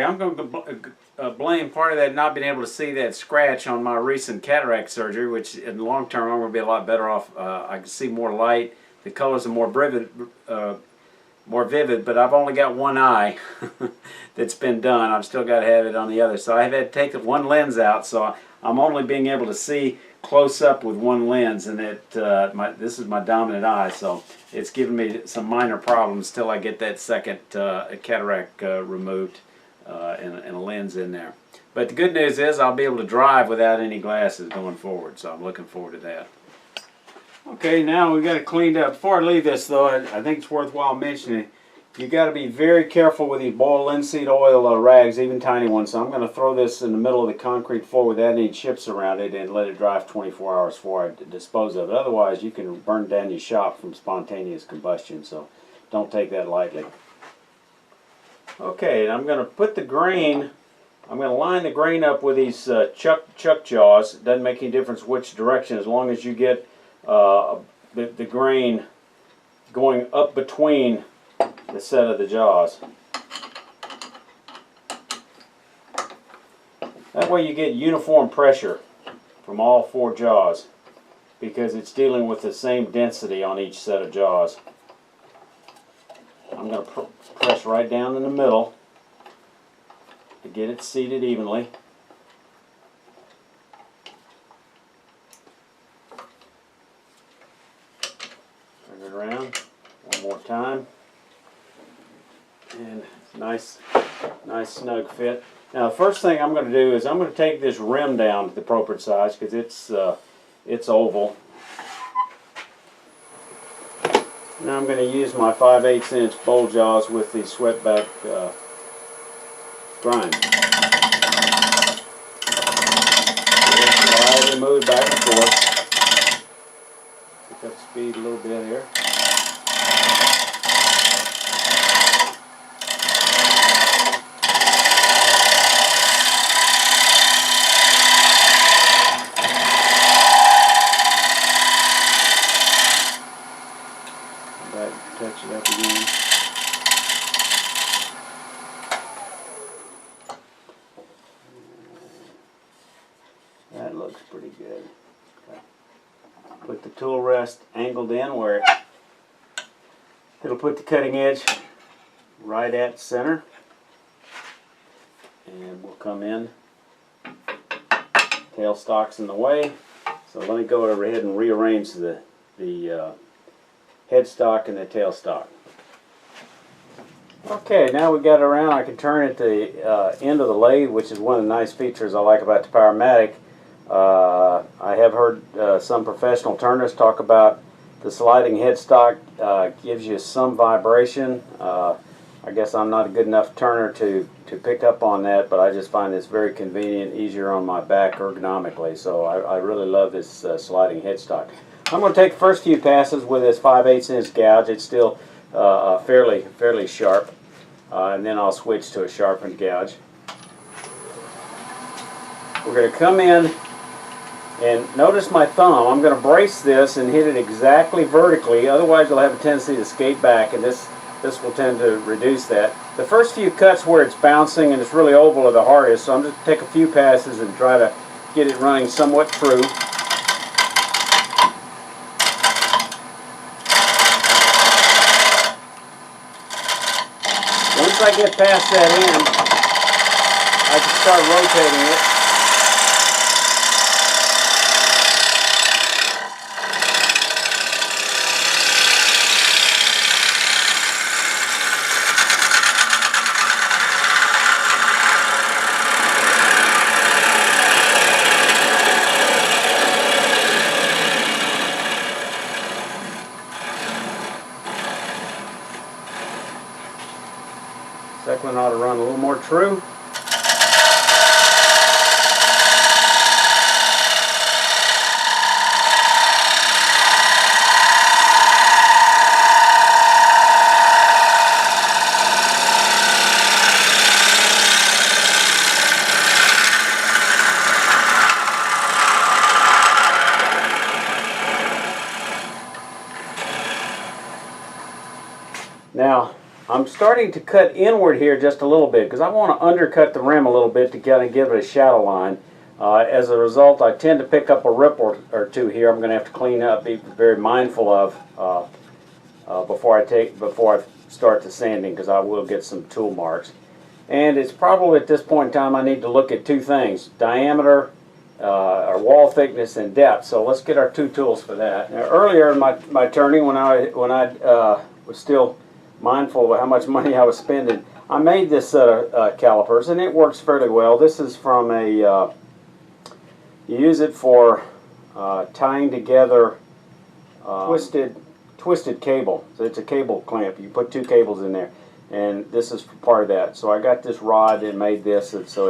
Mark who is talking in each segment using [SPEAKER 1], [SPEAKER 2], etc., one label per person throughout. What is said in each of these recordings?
[SPEAKER 1] I'm going to blame part of that not being able to see that scratch on my recent cataract surgery, which in the long term I'm going to be a lot better off. I can see more light. The colors are more vivid, but I've only got one eye that's been done. I've still got to have it on the other. So I've had to take one lens out, so I'm only being able to see close up with one lens, and this is my dominant eye, so it's giving me some minor problems till I get that second cataract removed and a lens in there. But the good news is I'll be able to drive without any glasses going forward, so I'm looking forward to that. Okay, now we got it cleaned up. Before I leave this though, I think it's worthwhile mentioning, you got to be very careful with these boiled linseed oil rags, even tiny ones. So I'm going to throw this in the middle of the concrete floor without any chips around it and let it dry for 24 hours before I dispose of it. Otherwise, you can burn down your shop from spontaneous combustion, so don't take that lightly. Okay, and I'm going to put the grain, I'm going to line the grain up with these chuck jaws. It doesn't make any difference which direction, as long as you get the grain going up between the set of the jaws. That way you get uniform pressure from all four jaws, because it's dealing with the same density on each set of jaws. I'm going to press right down in the middle to get it seated evenly. Turn it around one more time. And nice snug fit. Now the first thing I'm going to do is I'm going to take this rim down to the appropriate size, because it's oval. Now I'm going to use my 5/8 inch bowl jaws with the swept-back grind. Slightly move back and forth. Pick up speed a little bit here. Touch it up again. That looks pretty good. Okay. Put the tool rest angled in where it'll put the cutting edge right at center. And we'll come in. Tailstock's in the way. So let me go over ahead and rearrange the headstock and the tailstock. Okay, now we got it around. I can turn it to the end of the lathe, which is one of the nice features I like about the Powermatic. I have heard some professional turners talk about the sliding headstock gives you some vibration. I guess I'm not a good enough turner to pick up on that, but I just find this very convenient, easier on my back ergonomically. So I really love this sliding headstock. I'm going to take the first few passes with this 5/8 inch gouge. It's still fairly sharp, and then I'll switch to a sharpened gouge. We're going to come in and notice my thumb. I'm going to brace this and hit it exactly vertically, otherwise you'll have a tendency to skate back, and this will tend to reduce that. The first few cuts where it's bouncing and it's really oval are the hardest, so I'm just going to take a few passes and try to get it running somewhat true. Once I get past that end, I can start rotating it. Second one ought to run a little more true. Now, I'm starting to cut inward here just a little bit because I want to undercut the rim a little bit to kind of give it a shadow line. As a result, I tend to pick up a ripple or two here. I'm going to have to clean up, be very mindful of before I start the sanding, because I will get some tool marks. And it's probably at this point in time I need to look at two things: diameter, or wall thickness, and depth. So let's get our two tools for that. Now, earlier in my turning, when I was still mindful of how much money I was spending, I made this set of calipers, and it works fairly well. This is from a you use it for tying together twisted cable. So it's a cable clamp. You put two cables in there, and this is part of that. So I got this rod and made this, and so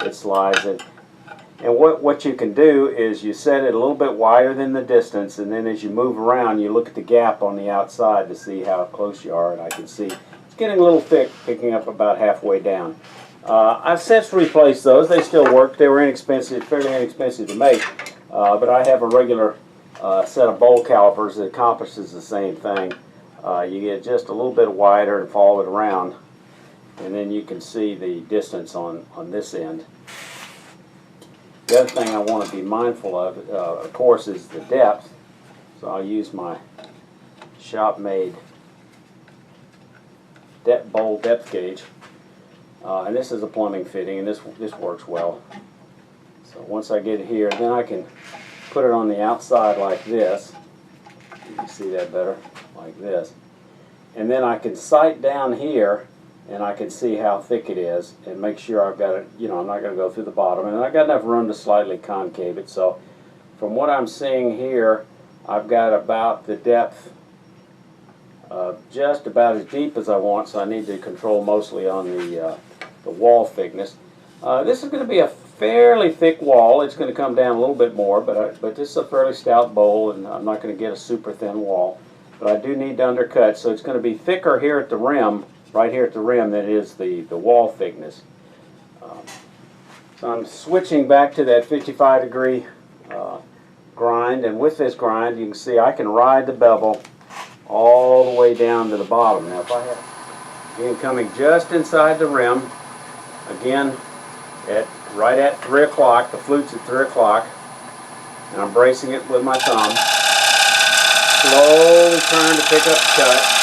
[SPEAKER 1] it slides. And what you can do is you set it a little bit wider than the distance, and then as you move around, you look at the gap on the outside to see how close you are. And I can see it's getting a little thick, picking up about halfway down. I've since replaced those. They still work. They were inexpensive, fairly inexpensive to make, but I have a regular set of bowl calipers that accomplishes the same thing. You get just a little bit wider and follow it around, and then you can see the distance on this end. The other thing I want to be mindful of course, is the depth. So I'll use my shop-made bowl depth gauge. And this is a plumbing fitting, and this works well. So once I get it here, then I can put it on the outside like this. You can see that better, like this. And then I can sight down here, and I can see how thick it is, and make sure I've got it, you know, I'm not going to go through the bottom. And I've got enough room to slightly concave it. So from what I'm seeing here, I've got about the depth just about as deep as I want, so I need to control mostly on the wall thickness. This is going to be a fairly thick wall. It's going to come down a little bit more, but this is a fairly stout bowl, and I'm not going to get a super thin wall. But I do need to undercut, so it's going to be thicker here at the rim, right here at the rim, than it is the wall thickness. So I'm switching back to that 55-degree grind, and with this grind, you can see I can ride the bevel all the way down to the bottom. Now, if I have, again, coming just inside the rim, again, right at 3 o'clock, the flute's at 3 o'clock, and I'm bracing it with my thumb, slowly trying to pick up the cut.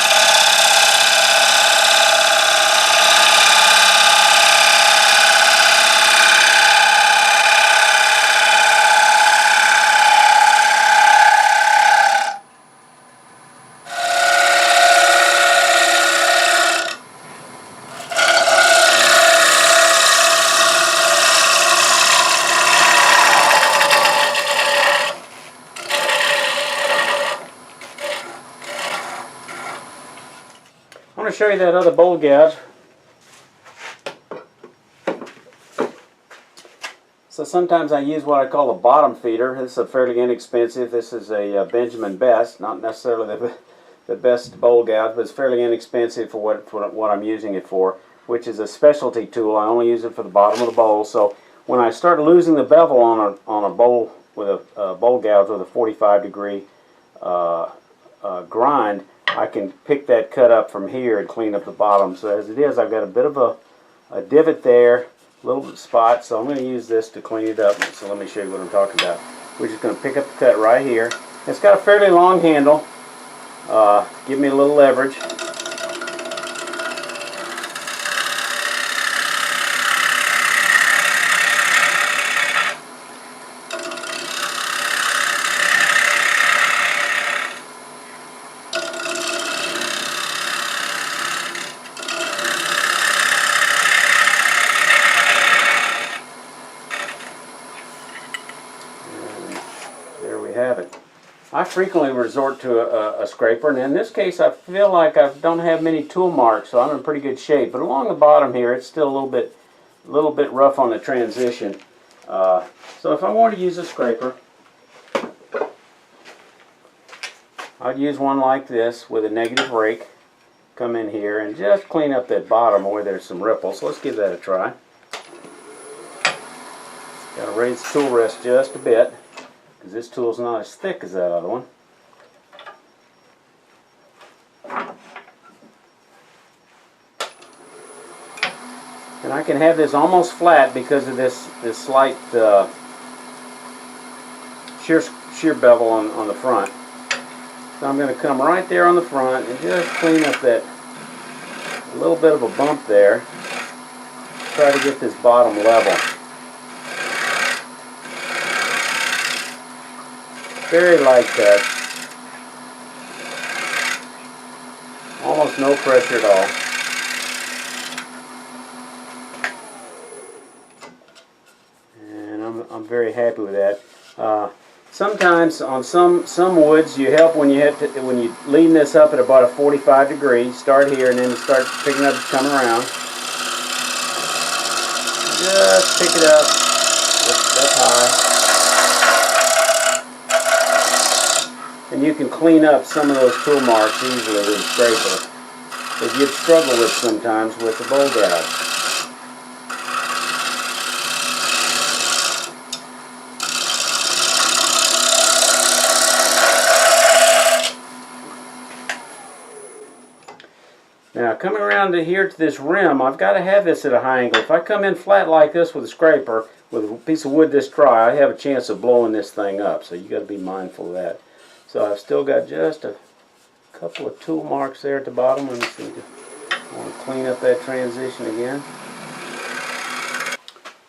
[SPEAKER 1] I want to show you that other bowl gouge. So sometimes I use what I call a bottom feeder. This is a fairly inexpensive. This is a Benjamin Best, not necessarily the best bowl gouge, but it's fairly inexpensive for what I'm using it for, which is a specialty tool. I only use it for the bottom of the bowl. So when I start losing the bevel on a bowl with a bowl gouge with a 45-degree grind, I can pick that cut up from here and clean up the bottom. So as it is, I've got a bit of a divot there, a little spot, so I'm going to use this to clean it up. So let me show you what I'm talking about. We're just going to pick up the cut right here. It's got a fairly long handle. Give me a little leverage. Have it. I frequently resort to a scraper, and in this case I feel like I don't have many tool marks, so I'm in pretty good shape. But along the bottom here, it's still a little bit rough on the transition. So if I want to use a scraper, I'd use one like this with a negative rake. Come in here and just clean up that bottom where there's some ripples. So let's give that a try. Got to raise the tool rest just a bit, because this tool's not as thick as that other one. I can have this almost flat because of this slight shear bevel on the front. So I'm going to come right there on the front and just clean up that a little bit of a bump there. Try to get this bottom level. Very light touch. Almost no pressure at all. And I'm very happy with that. Sometimes on some woods you help when you lean this up at about a 45 degrees. Start here and then start picking up, come around. Just pick it up. Up high. And you can clean up some of those tool marks easily with a scraper that you'd struggle with sometimes with the bowl gouge. Now coming around to here to this rim, I've got to have this at a high angle. If I come in flat like this with a scraper, with a piece of wood this dry, I have a chance of blowing this thing up. So you got to be mindful of that. So I've still got just a couple of tool marks there at the bottom. Let me see. I want to clean up that transition again.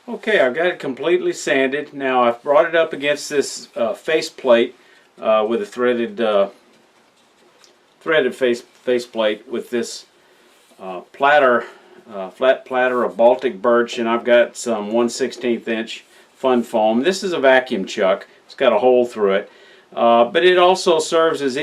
[SPEAKER 1] Okay, I've got it completely sanded. Now I've brought it up against this face plate with a threaded face plate with this flat platter of Baltic birch, and I've got some 1/16 inch fun foam. This is a vacuum chuck. It's got a hole through it, but it also serves as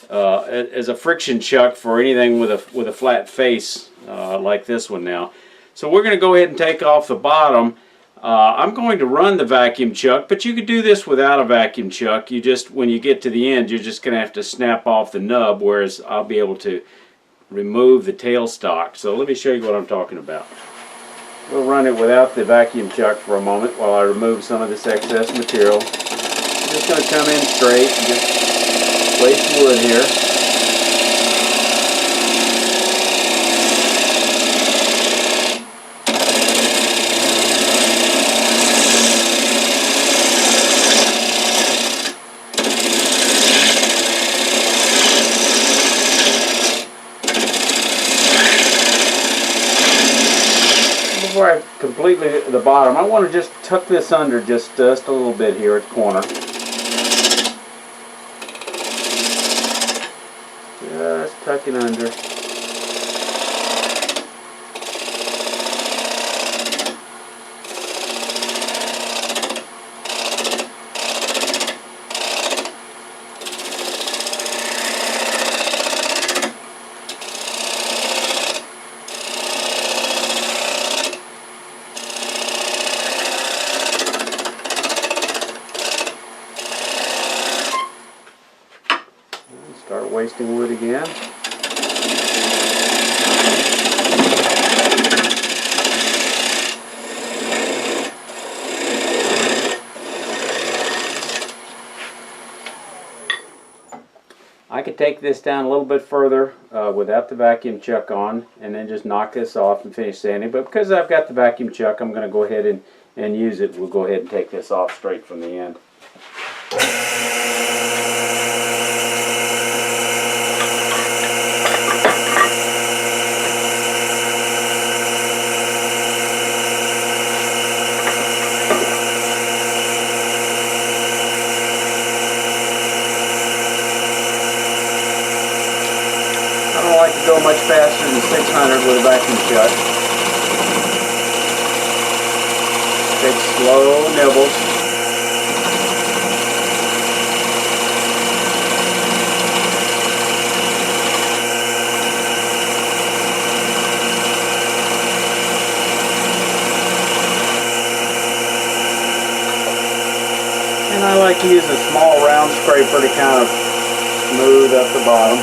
[SPEAKER 1] as a friction chuck for anything with a flat face like this one now. So we're going to go ahead and take off the bottom. I'm going to run the vacuum chuck, but you could do this without a vacuum chuck. You just, when you get to the end, you're just going to have to snap off the nub, whereas I'll be able to remove the tailstock. So let me show you what I'm talking about. We'll run it without the vacuum chuck for a moment while I remove some of this excess material. I'm just going to come in straight and just place wood here. Before I completely the bottom, I want to just tuck this under just a little bit here at the corner. Just tuck it under. Start wasting wood again. I could take this down a little bit further without the vacuum chuck on, and then just knock this off and finish sanding. But because I've got the vacuum chuck, I'm going to go ahead and use it. We'll go ahead and take this off straight from the end. I don't like to go much faster than 600 with a vacuum chuck. Take slow nibbles. And I like to use a small round scraper to kind of smooth up the bottom.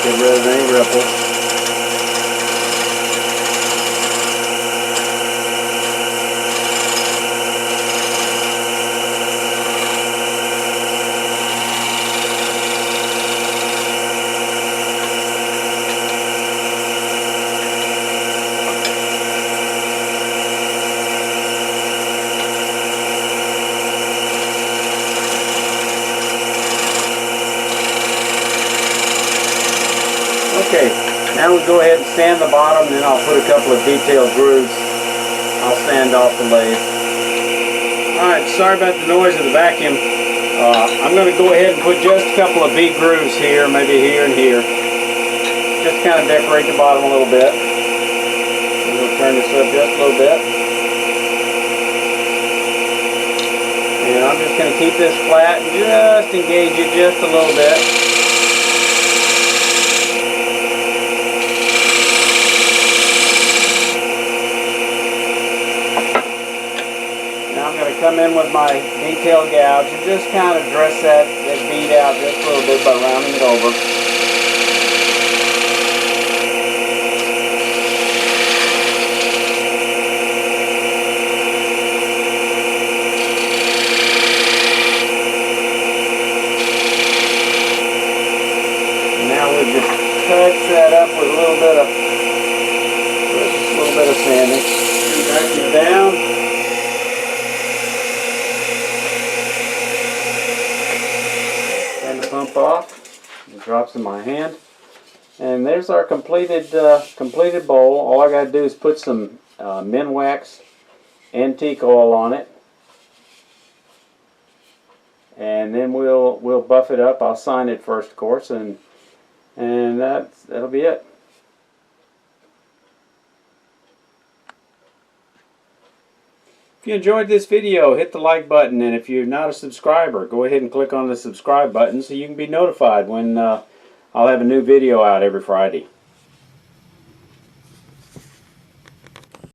[SPEAKER 1] Get rid of any ripples. Now we'll go ahead and sand the bottom, then I'll put a couple of detailed grooves. I'll sand off the lathe. Alright, sorry about the noise of the vacuum. I'm going to go ahead and put just a couple of V grooves here, maybe here and here. Just kind of decorate the bottom a little bit. I'm going to turn this up just a little bit. And I'm just going to keep this flat and just engage it just a little bit. Now I'm going to come in with my detail gouge and just kind of dress that bead out just a little bit by rounding it over. Now we just touch that up with a little bit of sanding. Vacuum down. Turn the pump off. It drops in my hand. And there's our completed bowl. All I got to do is put some Minwax antique oil on it. And then we'll buff it up. I'll sign it first, of course, and that'll be it. If you enjoyed this video, hit the like button, and if you're not a subscriber, go ahead and click on the subscribe button so you can be notified when I'll have a new video out every Friday.